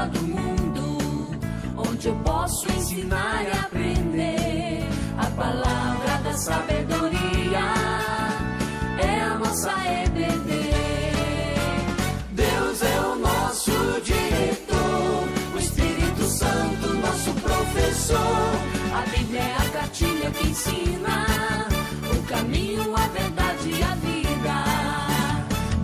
escola do mundo, onde eu posso ensinar e aprender. A palavra da sabedoria é a nossa EBD. Deus é o nosso diretor, o Espírito Santo nosso professor. A Bíblia é a cartilha que ensina o caminho, a verdade e a vida.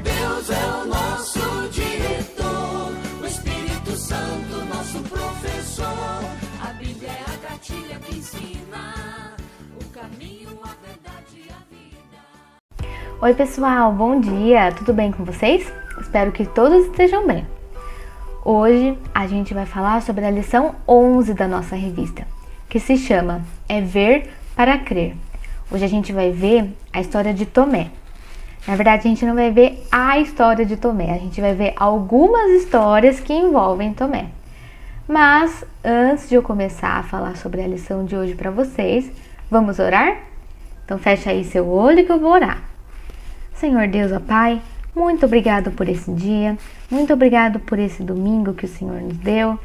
Deus é o nosso diretor, o Espírito Santo nosso professor. A Bíblia é a cartilha que ensina o caminho, a verdade e a vida. Oi pessoal, bom dia, tudo bem com vocês? Espero que todos estejam bem. Hoje a gente vai falar sobre a lição 11 da nossa revista, que se chama É Ver para Crer. Hoje a gente vai ver a história de Tomé. Na verdade, a gente não vai ver a história de Tomé, a gente vai ver algumas histórias que envolvem Tomé. Mas, antes de eu começar a falar sobre a lição de hoje para vocês, vamos orar? Então fecha aí seu olho que eu vou orar. Senhor Deus, ó Pai, muito obrigado por esse dia, muito obrigado por esse domingo que o Senhor nos deu.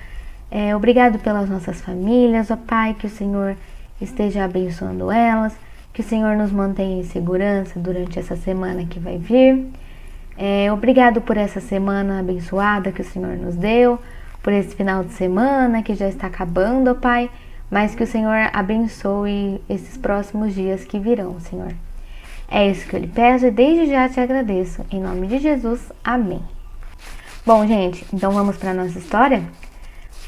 Obrigado pelas nossas famílias, ó Pai, que o Senhor esteja abençoando elas, que o Senhor nos mantenha em segurança durante essa semana que vai vir. Obrigado por essa semana abençoada que o Senhor nos deu, por esse final de semana que já está acabando, ó Pai, mas que o Senhor abençoe esses próximos dias que virão, Senhor. É isso que eu lhe peço e desde já te agradeço. Em nome de Jesus, amém. Bom, gente, então vamos para a nossa história?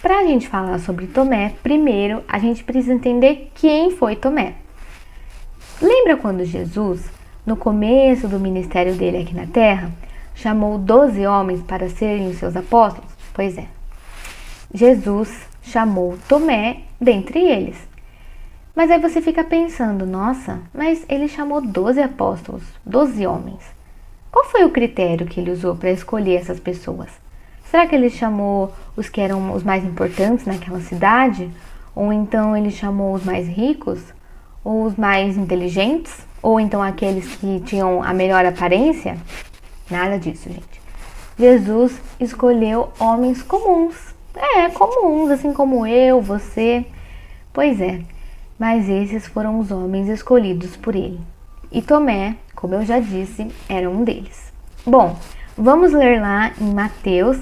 Para a gente falar sobre Tomé, primeiro a gente precisa entender quem foi Tomé. Lembra quando Jesus, no começo do ministério dele aqui na terra, chamou 12 homens para serem os seus apóstolos? Pois é, Jesus chamou Tomé dentre eles. Mas aí você fica pensando, nossa, mas ele chamou 12 apóstolos, 12 homens. Qual foi o critério que ele usou para escolher essas pessoas? Será que ele chamou os que eram os mais importantes naquela cidade? Ou então ele chamou os mais ricos? Ou os mais inteligentes? Ou então aqueles que tinham a melhor aparência? Nada disso, gente. Jesus escolheu homens comuns. Comuns, assim como eu, você. Pois é, mas esses foram os homens escolhidos por ele. E Tomé, como eu já disse, era um deles. Bom, vamos ler lá em Mateus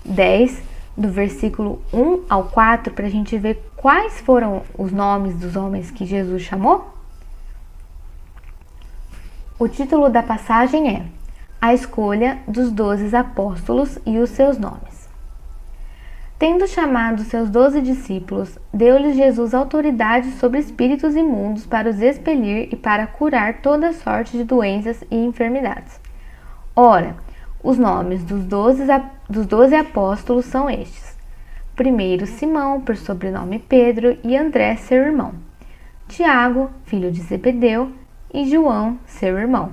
10, do versículo 1 ao 4, para a gente ver quais foram os nomes dos homens que Jesus chamou. O título da passagem é A Escolha dos 12 Apóstolos e os seus nomes. Tendo chamado seus 12 discípulos, deu-lhes Jesus autoridade sobre espíritos imundos para os expelir e para curar toda sorte de doenças e enfermidades. Ora, os nomes dos 12 apóstolos são estes. Primeiro Simão, por sobrenome Pedro, e André, seu irmão. Tiago, filho de Zebedeu, e João, seu irmão.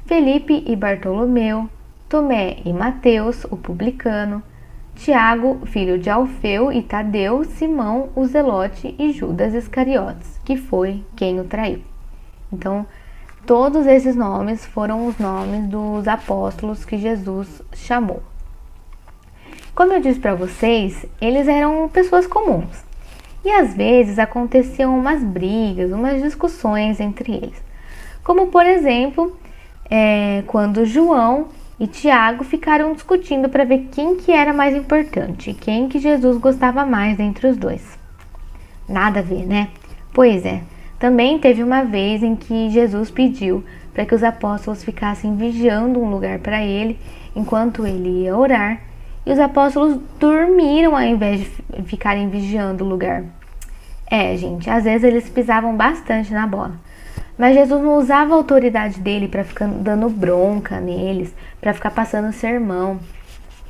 Felipe e Bartolomeu, Tomé e Mateus, o publicano, Tiago, filho de Alfeu e Tadeu, Simão, o Zelote e Judas Iscariotes, que foi quem o traiu. Então, todos esses nomes foram os nomes dos apóstolos que Jesus chamou. Como eu disse para vocês, eles eram pessoas comuns. E às vezes aconteciam umas brigas, umas discussões entre eles. Como, por exemplo, quando João e Tiago ficaram discutindo para ver quem que era mais importante, quem que Jesus gostava mais dentre os dois. Nada a ver, né? Pois é, também teve uma vez em que Jesus pediu para que os apóstolos ficassem vigiando um lugar para ele enquanto ele ia orar, e os apóstolos dormiram ao invés de ficarem vigiando o lugar. Gente, às vezes eles pisavam bastante na bola. Mas Jesus não usava a autoridade dele para ficar dando bronca neles, para ficar passando sermão.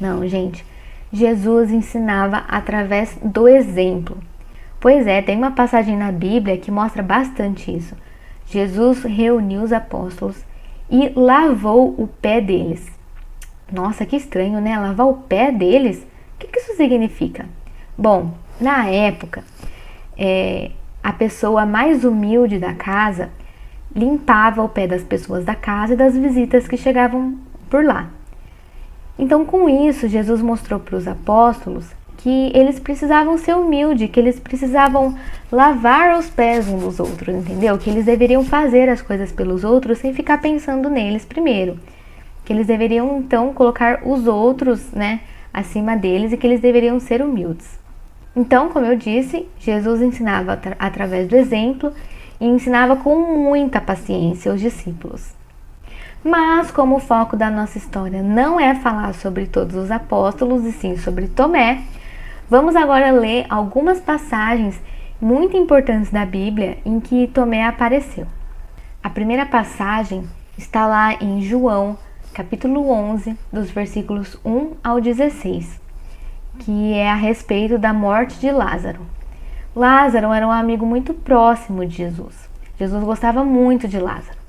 Não, gente. Jesus ensinava através do exemplo. Pois é, tem uma passagem na Bíblia que mostra bastante isso. Jesus reuniu os apóstolos e lavou o pé deles. Nossa, que estranho, né? Lavar o pé deles? O que isso significa? Bom, na época, a pessoa mais humilde da casa limpava o pé das pessoas da casa e das visitas que chegavam por lá. Então, com isso, Jesus mostrou para os apóstolos que eles precisavam ser humildes, que eles precisavam lavar os pés uns dos outros, entendeu? Que eles deveriam fazer as coisas pelos outros sem ficar pensando neles primeiro. Que eles deveriam, então, colocar os outros, né, acima deles e que eles deveriam ser humildes. Então, como eu disse, Jesus ensinava através do exemplo e ensinava com muita paciência os discípulos. Mas, como o foco da nossa história não é falar sobre todos os apóstolos, e sim sobre Tomé, vamos agora ler algumas passagens muito importantes da Bíblia em que Tomé apareceu. A primeira passagem está lá em João, capítulo 11, dos versículos 1 ao 16, que é a respeito da morte de Lázaro. Lázaro era um amigo muito próximo de Jesus. Jesus gostava muito de Lázaro.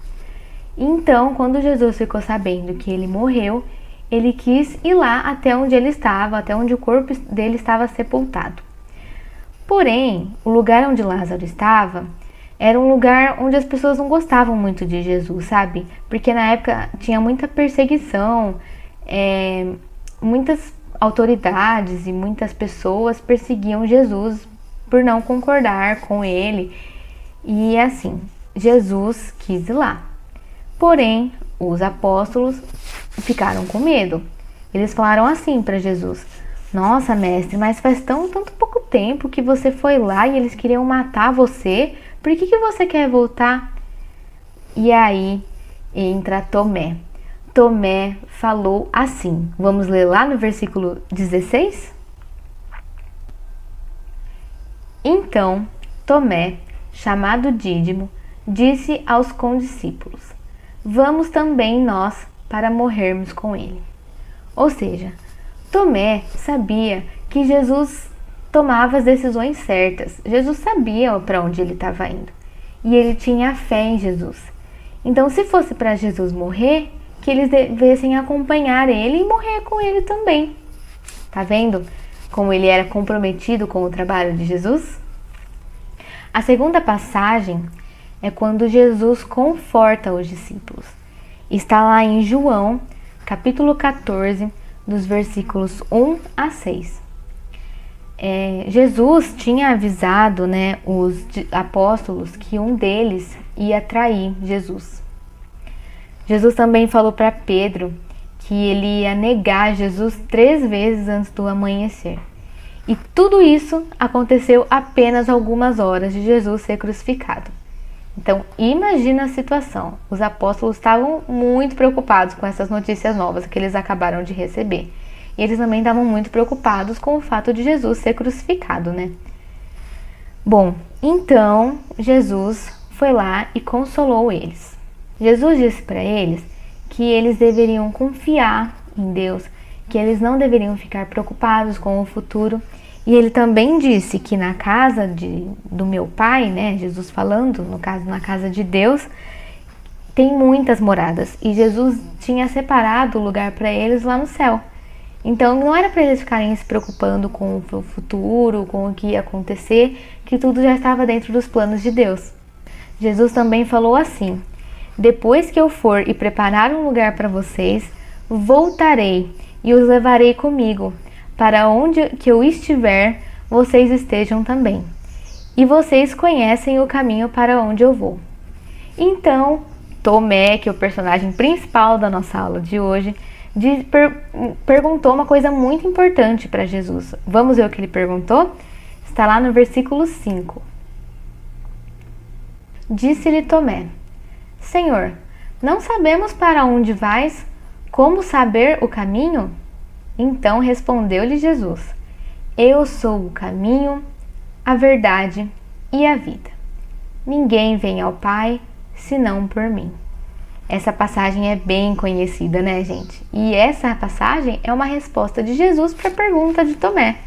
Então, quando Jesus ficou sabendo que ele morreu, ele quis ir lá até onde ele estava, até onde o corpo dele estava sepultado. Porém, o lugar onde Lázaro estava era um lugar onde as pessoas não gostavam muito de Jesus, sabe? Porque na época tinha muita perseguição, muitas autoridades e muitas pessoas perseguiam Jesus por não concordar com ele. E assim, Jesus quis ir lá. Porém, os apóstolos ficaram com medo. Eles falaram assim para Jesus: nossa, mestre, mas faz tanto pouco tempo que você foi lá e eles queriam matar você. Por que você quer voltar? E aí entra Tomé. Tomé falou assim. Vamos ler lá no versículo 16? Então, Tomé, chamado Dídimo, disse aos condiscípulos: vamos também nós para morrermos com ele. Ou seja, Tomé sabia que Jesus tomava as decisões certas. Jesus sabia para onde ele estava indo. E ele tinha fé em Jesus. Então, se fosse para Jesus morrer, que eles devessem acompanhar ele e morrer com ele também. Tá vendo como ele era comprometido com o trabalho de Jesus? A segunda passagem é quando Jesus conforta os discípulos. Está lá em João, capítulo 14, dos versículos 1 a 6. Jesus tinha avisado, né, os apóstolos que um deles ia trair Jesus. Jesus também falou para Pedro que ele ia negar Jesus 3 vezes antes do amanhecer. E tudo isso aconteceu apenas algumas horas de Jesus ser crucificado. Então, imagina a situação. Os apóstolos estavam muito preocupados com essas notícias novas que eles acabaram de receber. E eles também estavam muito preocupados com o fato de Jesus ser crucificado, né? Bom, então Jesus foi lá e consolou eles. Jesus disse para eles que eles deveriam confiar em Deus, que eles não deveriam ficar preocupados com o futuro. E ele também disse que na casa do meu pai, né, Jesus falando, no caso na casa de Deus, tem muitas moradas. E Jesus tinha separado o lugar para eles lá no céu. Então não era para eles ficarem se preocupando com o futuro, com o que ia acontecer, que tudo já estava dentro dos planos de Deus. Jesus também falou assim: depois que eu for e preparar um lugar para vocês, voltarei e os levarei comigo, para onde que eu estiver, vocês estejam também. E vocês conhecem o caminho para onde eu vou. Então, Tomé, que é o personagem principal da nossa aula de hoje, perguntou uma coisa muito importante para Jesus. Vamos ver o que ele perguntou? Está lá no versículo 5. Disse-lhe Tomé: Senhor, não sabemos para onde vais, como saber o caminho? Então respondeu-lhe Jesus: eu sou o caminho, a verdade e a vida. Ninguém vem ao Pai senão por mim. Essa passagem é bem conhecida, né, gente? E essa passagem é uma resposta de Jesus para a pergunta de Tomé.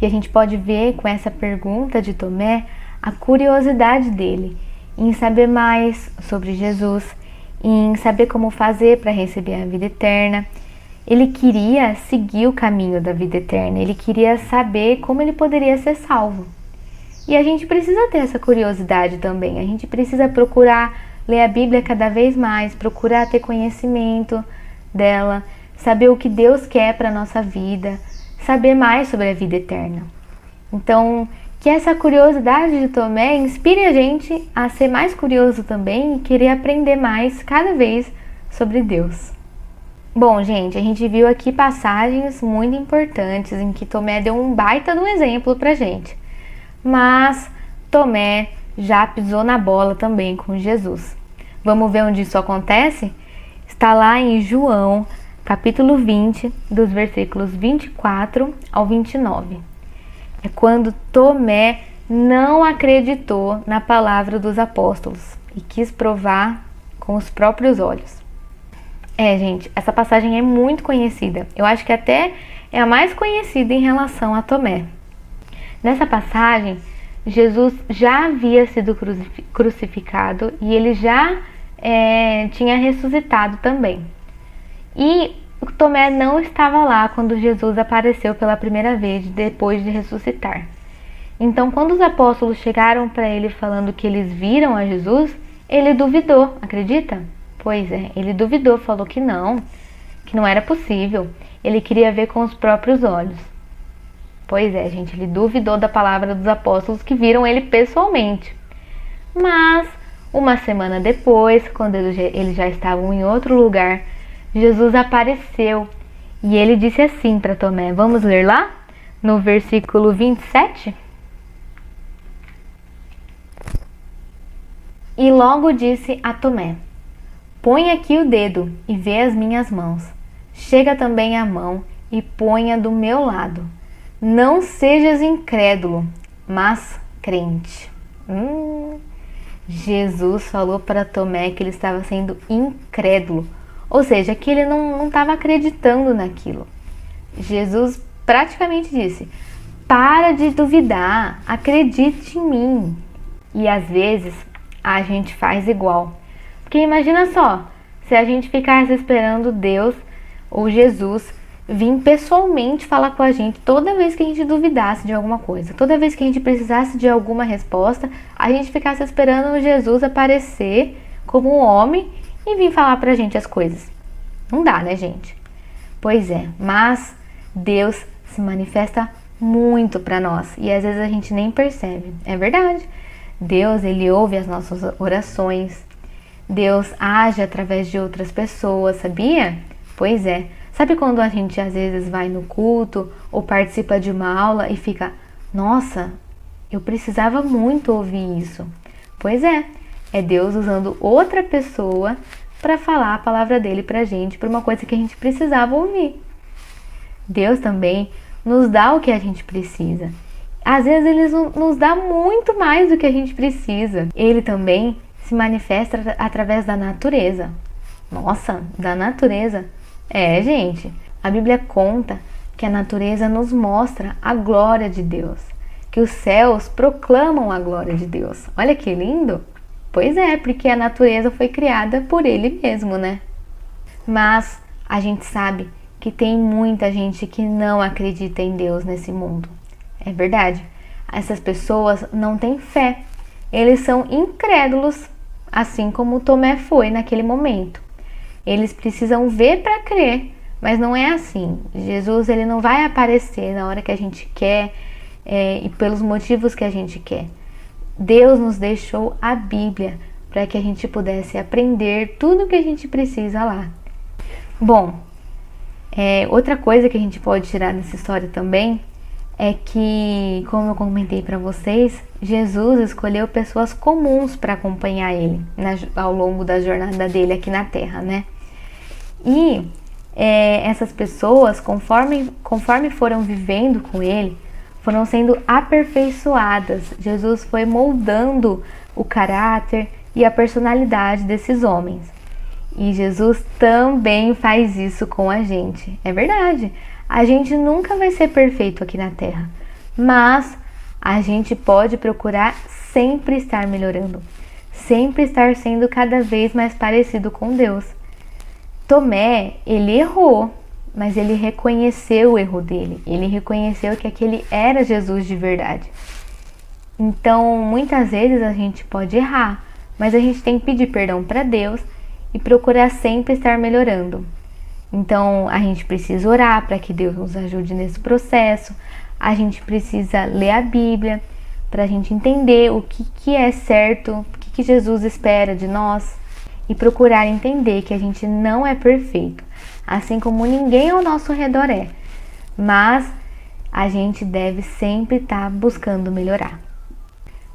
E a gente pode ver com essa pergunta de Tomé a curiosidade dele em saber mais sobre Jesus, em saber como fazer para receber a vida eterna. Ele queria seguir o caminho da vida eterna, ele queria saber como ele poderia ser salvo. E a gente precisa ter essa curiosidade também, a gente precisa procurar ler a Bíblia cada vez mais, procurar ter conhecimento dela, saber o que Deus quer para a nossa vida, saber mais sobre a vida eterna. Então, que essa curiosidade de Tomé inspire a gente a ser mais curioso também e querer aprender mais cada vez sobre Deus. Bom, gente, a gente viu aqui passagens muito importantes em que Tomé deu um baita de um exemplo pra gente. Mas Tomé já pisou na bola também com Jesus. Vamos ver onde isso acontece? Está lá em João, capítulo 20, dos versículos 24 ao 29. É quando Tomé não acreditou na palavra dos apóstolos e quis provar com os próprios olhos. Gente, essa passagem é muito conhecida. Eu acho que até é a mais conhecida em relação a Tomé. Nessa passagem, Jesus já havia sido crucificado e ele já tinha ressuscitado também. E Tomé não estava lá quando Jesus apareceu pela primeira vez depois de ressuscitar. Então, quando os apóstolos chegaram para ele falando que eles viram a Jesus, ele duvidou, acredita? Pois é, ele duvidou, falou que não era possível. Ele queria ver com os próprios olhos. Pois é, gente, ele duvidou da palavra dos apóstolos que viram ele pessoalmente. Mas, uma semana depois, quando eles já estavam em outro lugar, Jesus apareceu e ele disse assim para Tomé. Vamos ler lá? No versículo 27? E logo disse a Tomé: põe aqui o dedo e vê as minhas mãos. Chega também a mão e ponha do meu lado. Não sejas incrédulo, mas crente. Jesus falou para Tomé que ele estava sendo incrédulo, ou seja, que ele não estava acreditando naquilo. Jesus praticamente disse: para de duvidar, acredite em mim. E às vezes a gente faz igual. Porque imagina só, se a gente ficasse esperando Deus ou Jesus vir pessoalmente falar com a gente toda vez que a gente duvidasse de alguma coisa, toda vez que a gente precisasse de alguma resposta, a gente ficasse esperando Jesus aparecer como um homem e vir falar pra gente as coisas. Não dá, né, gente? Pois é, mas Deus se manifesta muito pra nós e às vezes a gente nem percebe. É verdade. Deus, ele ouve as nossas orações. Deus age através de outras pessoas, sabia? Pois é. Sabe quando a gente às vezes vai no culto ou participa de uma aula e fica: nossa, eu precisava muito ouvir isso. Pois é Deus usando outra pessoa para falar a palavra dele pra gente, por uma coisa que a gente precisava ouvir. Deus também nos dá o que a gente precisa. Às vezes ele nos dá muito mais do que a gente precisa. Ele também se manifesta através da natureza. Nossa, da natureza. Gente, a Bíblia conta que a natureza nos mostra a glória de Deus, que os céus proclamam a glória de Deus. Olha que lindo! Pois é, porque a natureza foi criada por Ele mesmo, né? Mas a gente sabe que tem muita gente que não acredita em Deus nesse mundo. É verdade. Essas pessoas não têm fé. Eles são incrédulos, assim como Tomé foi naquele momento. Eles precisam ver para crer, mas não é assim. Jesus, ele não vai aparecer na hora que a gente quer e pelos motivos que a gente quer. Deus nos deixou a Bíblia para que a gente pudesse aprender tudo o que a gente precisa lá. Bom, outra coisa que a gente pode tirar dessa história também é que, como eu comentei para vocês, Jesus escolheu pessoas comuns para acompanhar ele ao longo da jornada dele aqui na Terra, né? E essas pessoas, conforme foram vivendo com ele, foram sendo aperfeiçoadas. Jesus foi moldando o caráter e a personalidade desses homens. E Jesus também faz isso com a gente. É verdade. A gente nunca vai ser perfeito aqui na Terra, mas a gente pode procurar sempre estar melhorando, sempre estar sendo cada vez mais parecido com Deus. Tomé, ele errou, mas ele reconheceu o erro dele. Ele reconheceu que aquele era Jesus de verdade. Então, muitas vezes a gente pode errar, mas a gente tem que pedir perdão para Deus e procurar sempre estar melhorando. Então a gente precisa orar para que Deus nos ajude nesse processo. A gente precisa ler a Bíblia para a gente entender o que é certo, o que Jesus espera de nós e procurar entender que a gente não é perfeito, assim como ninguém ao nosso redor é, mas a gente deve sempre estar buscando melhorar.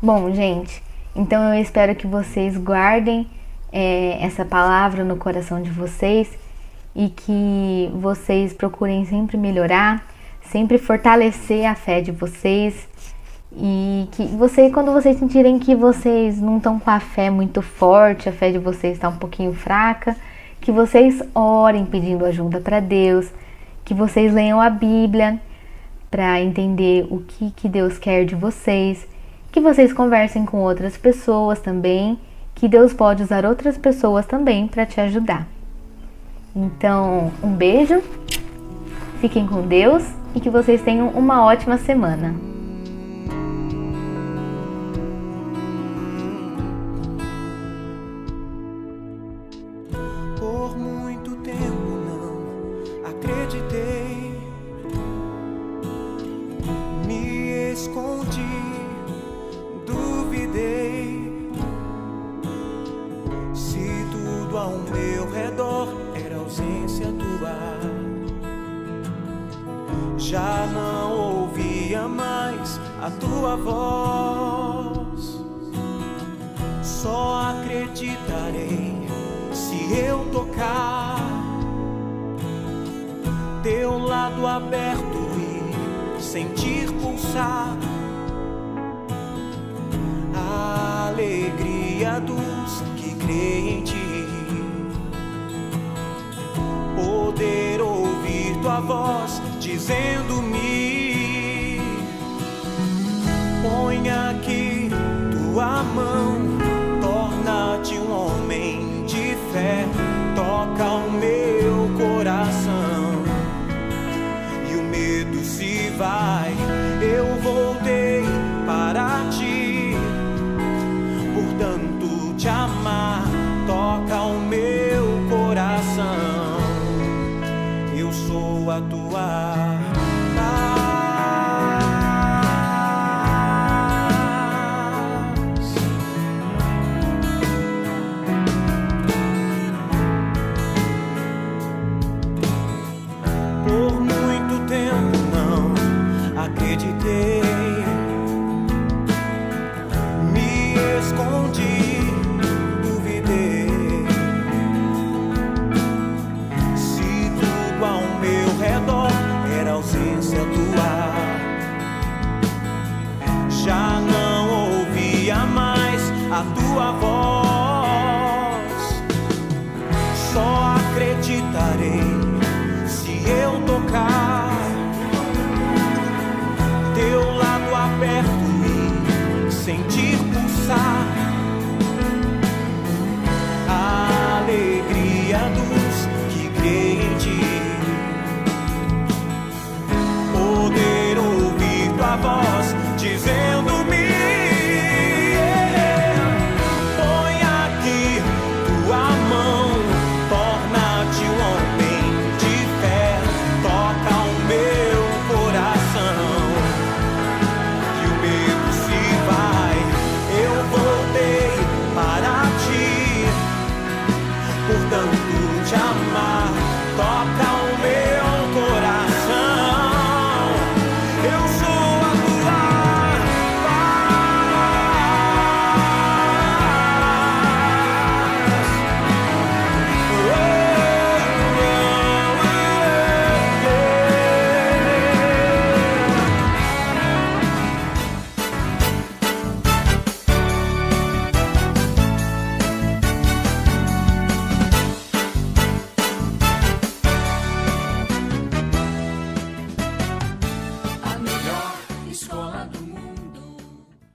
Bom, gente, então eu espero que vocês guardem essa palavra no coração de vocês e que vocês procurem sempre melhorar, sempre fortalecer a fé de vocês e que quando vocês sentirem que vocês não estão com a fé muito forte, a fé de vocês está um pouquinho fraca, que vocês orem pedindo ajuda para Deus, que vocês leiam a Bíblia para entender o que Deus quer de vocês, que vocês conversem com outras pessoas também, que Deus pode usar outras pessoas também para te ajudar. Então, um beijo, fiquem com Deus e que vocês tenham uma ótima semana. Por muito tempo não acreditei, me escondi, duvidei. Se tudo ao meu redor era ausência tua, já não ouvia mais a tua voz. Só acreditarei se eu tocar teu lado aberto e sentir pulsar a alegria dos que creem em ti, poder ouvir tua voz dizendo-me: põe aqui tua mão, torna-te um homem de fé, toca o meu coração e o medo se vai. Eu voltei para ti, por tanto te amar, toca o meu coração, eu sou a tua paz. Por muito tempo não acreditei, me escondi, duvidei. Se tudo ao meu redor era ausência tua, já não ouvia mais a tua voz. Só acreditarei se eu tocar teu lado aberto e sentir pulsar a alegria do